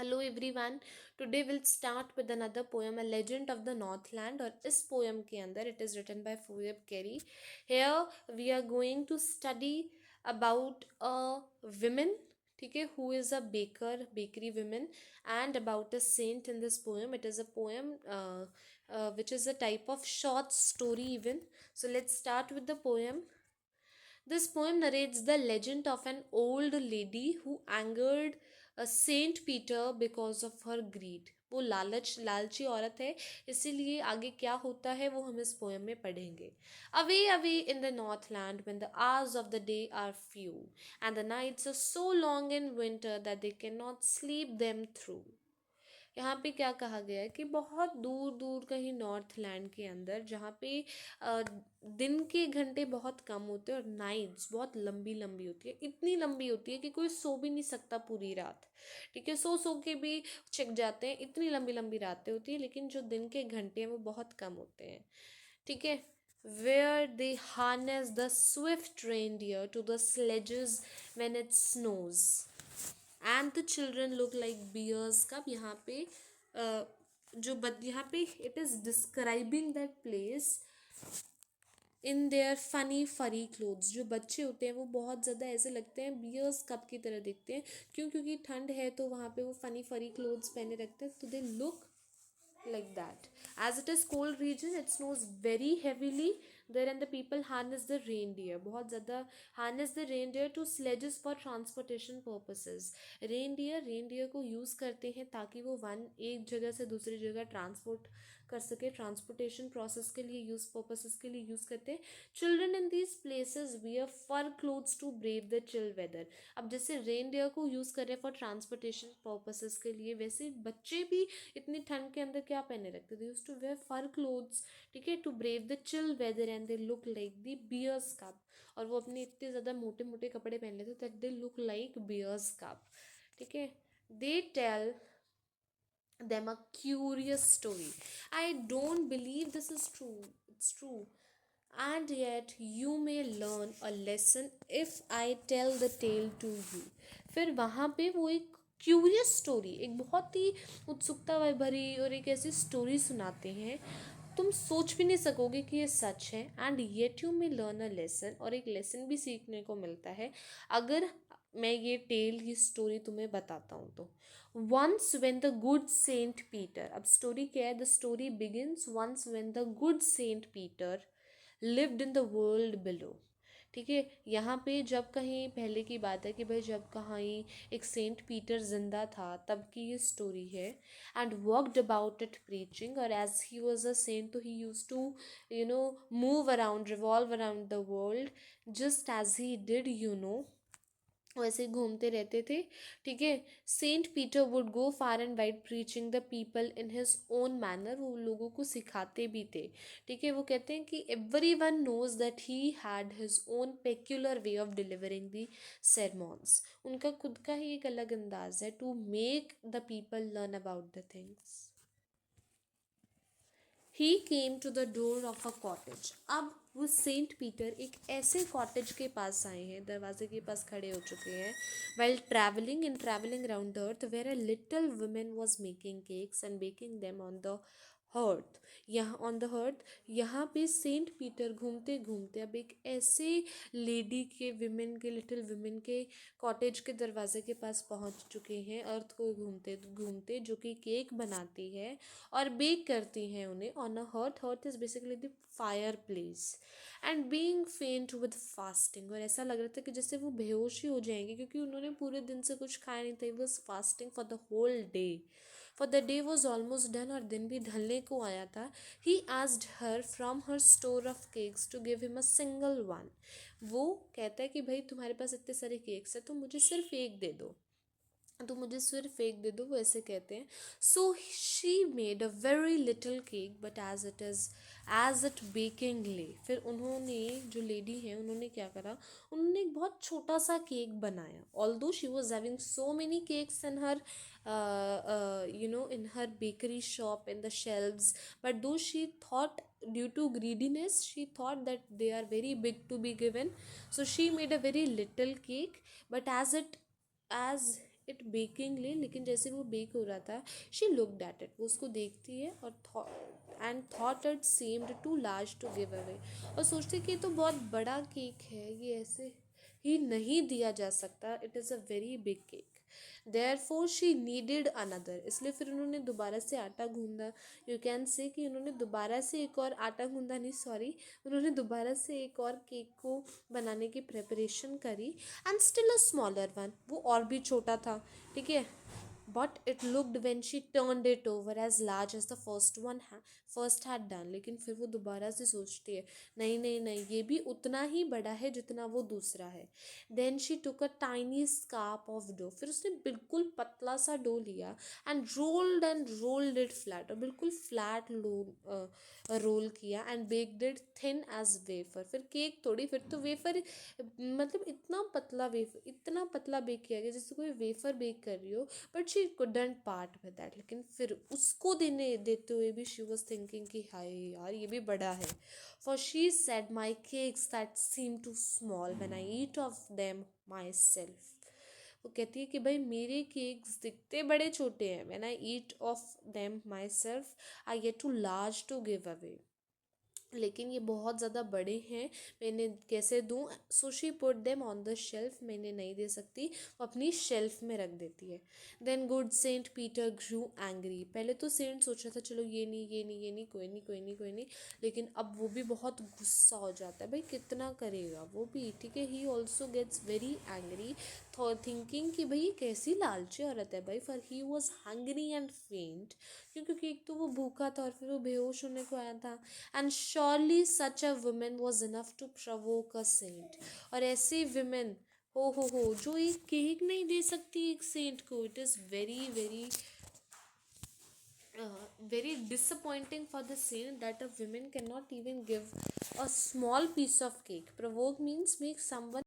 Hello everyone. Today will start with another poem a legend of the northland. और इस poem के अंदर it is written by Phoebe Cary. Here we are going to study about a women, ठीक है, who is a baker, bakery women, and about a saint in this poem. It is a poem which is a type of short story even. So let's start with the poem. This poem narrates the legend of an old lady who angered Saint Peter because of her greed. वो लालची औरत है, इसीलिए आगे क्या होता है वो हम इस पोएम में पढ़ेंगे. Away, away in the northland, when the hours of the day are few, and the nights are so long in winter that they cannot sleep them through. यहाँ पे क्या कहा गया है कि बहुत दूर दूर कहीं नॉर्थ लैंड के अंदर, जहाँ पे दिन के घंटे बहुत कम होते हैं और नाइट्स बहुत लंबी लंबी होती है, इतनी लंबी होती है कि कोई सो भी नहीं सकता पूरी रात. ठीक है, सो के भी चिक जाते हैं, इतनी लंबी लंबी रातें होती है, लेकिन जो दिन के घंटे हैं वो बहुत कम होते हैं. ठीक है. Where they harness the swift reindeer to the sledges when it snows. And the children look like bears. कब यहाँ पे यहाँ पे it is describing that place in their funny furry clothes. जो बच्चे होते हैं वो बहुत ज़्यादा ऐसे लगते हैं बियर्स कप की तरह दिखते हैं. क्योंकि ठंड है तो वहाँ पे वो फनी फरी क्लोथ्स पहने रखते हैं, तो they look like that. As it is cold region, it snows very heavily there, and the people harness the reindeer. बहुत ज़्यादा harness the reindeer to sledges for transportation purposes. reindeer को use करते हैं ताकि वो एक जगह से दूसरी जगह ट्रांसपोर्ट कर सके. ट्रांसपोर्टेशन प्रोसेस के लिए यूज पर्पसेस के लिए यूज़ करते हैं. Children in these places wear fur clothes to brave the chill weather. अब जैसे रेनडियर को यूज़ कर रहे हैं फॉर ट्रांसपोर्टेशन पर्पसेस के लिए, वैसे बच्चे भी इतनी ठंड के अंदर क्या पहने रखते थे, used to wear fur clothes, ठीक है, to brave the chill weather, and they look like the bears cubs. और वो अपने इतने ज़्यादा मोटे मोटे कपड़े पहन लेते that they look like bears cubs. ठीक है. They tell them a curious story. I don't believe this is true. It's true. And yet you may learn a lesson if I tell the tale to you. फिर वहाँ पे वो एक curious story, एक बहुत ही उत्सुकता भरी और एक ऐसी स्टोरी सुनाते हैं, तुम सोच भी नहीं सकोगे कि ये सच है. And yet you may learn a lesson, और एक लेसन भी सीखने को मिलता है अगर मैं ये टेल, ये स्टोरी तुम्हें बताता हूँ तो. Once when the good Saint Peter. अब स्टोरी क्या है, the story begins once when the good Saint Peter lived in the world below. ठीक है. यहाँ पे जब कहीं पहले की बात है कि भाई जब कहीं एक सेंट पीटर जिंदा था तब की ये स्टोरी है. And worked about it preaching, और as he was a saint तो he used to move around, revolve around the world just as he did, वैसे घूमते रहते थे. ठीक है. Saint Peter would go far and wide preaching the people in his own manner. वो लोगों को सिखाते भी थे. ठीक है. वो कहते हैं कि everyone knows that he had his own peculiar way of delivering the sermons. उनका खुद का ही एक अलग अंदाज है to make the people learn about the things. He came to the door of a cottage. अब वो सेंट पीटर एक ऐसे कॉटेज के पास आए हैं, दरवाजे के पास खड़े हो चुके हैं. Well travelling around the earth, where a little women was making cakes and baking them on the hearth. यहाँ ऑन द हर्थ, यहाँ पे सेंट पीटर घूमते घूमते अब एक ऐसे लेडी के, विमेन के, लिटिल विमेन के कॉटेज के दरवाजे के पास पहुँच चुके हैं, अर्थ को घूमते घूमते, जो कि केक बनाती है और बेक करती हैं उन्हें on a hearth. Hearth is basically the fire place. And being फेंट विद फास्टिंग, और ऐसा लग रहा था कि जैसे वो बेहोश ही हो जाएंगे क्योंकि उन्होंने पूरे दिन से कुछ खाया नहीं था. Was fasting for the whole day, for the day was almost done, और दिन भी ढलने को आया था. He asked her from her store of cakes to give him a single one. वो कहता है कि भाई तुम्हारे पास इतने सारे केक्स है तो मुझे सिर्फ एक दे दो, तो मुझे सिर्फ एक दे दो, वो ऐसे कहते हैं. So she made a very little cake but as it baking lay. फिर उन्होंने, जो लेडी है, उन्होंने क्या करा, उन्होंने एक बहुत छोटा सा केक बनाया. Although she was having so many cakes in her in her bakery shop in the shelves, but though she thought, due to greediness, she thought that they are very big to be given, so she made a very little cake. But as it बेकिंगली, लेकिन जैसे वो bake हो रहा था, she looked at it, वो उसको देखती है और and thought it seemed too large to give away, और सोचती कि ये तो बहुत बड़ा केक है, ये ऐसे ही नहीं दिया जा सकता, it is a very big cake. Therefore she kneaded another, इसलिए फिर उन्होंने दोबारा से आटा गूंदा। यू कैन से कि उन्होंने दोबारा से एक और आटा गूंदा, नहीं सॉरी, उन्होंने दोबारा से एक और केक को बनाने की प्रिपरेशन करी। And still a smaller one, वो और भी छोटा था, ठीक है, but it looked when she turned it over as large as the first had done, लेकिन फिर वो दोबारा से सोचती है, नहीं नहीं नहीं, ये भी उतना ही बड़ा है जितना वो दूसरा है। then she took a tiny scarp of dough, फिर उसने बिल्कुल पतला सा डो लिया, and rolled it flat, और बिल्कुल फ्लैट रोल किया, and baked it thin as wafer, फिर केक थोड़ी, फिर तो वेफर, मतलब इतना पतला बेक किया गया जैसे कोई वेफर बेक कर रही हो, but she couldn't part with that, लेकिन फिर उसको देते हुए भी शी वॉज थिंकिंग कि हाय यार ये भी बड़ा है। For she said my cakes that seem too small when I eat of them myself, वो कहती है कि भाई मेरे केक्स दिखते बड़े छोटे हैं, when I eat of them myself I get too large to give away, लेकिन ये बहुत ज़्यादा बड़े हैं, मैंने कैसे दूँ। So she put them on the shelf, मैंने नहीं दे सकती, वो अपनी शेल्फ में रख देती है। देन गुड सेंट पीटर ग्रू एंग्री, पहले तो सेंट सोच रहा था चलो ये नहीं ये नहीं ये नहीं, कोई नहीं कोई नहीं कोई नहीं, लेकिन अब वो भी बहुत गुस्सा हो जाता है, भाई कितना करेगा वो भी, ठीक है। He also gets very angry, thinking कि भाई ये कैसी लालची औरत है भाई, for he was hungry and faint, क्योंकि एक तो वो भूखा था और फिर वो बेहोश होने को आया था। And surely such a woman was enough to provoke a saint, और ऐसी विमेन हो जो एक केक नहीं दे सकती एक सेंट को, it is very very very disappointing for the saint that a woman cannot even give a small piece of cake. Provoke means make someone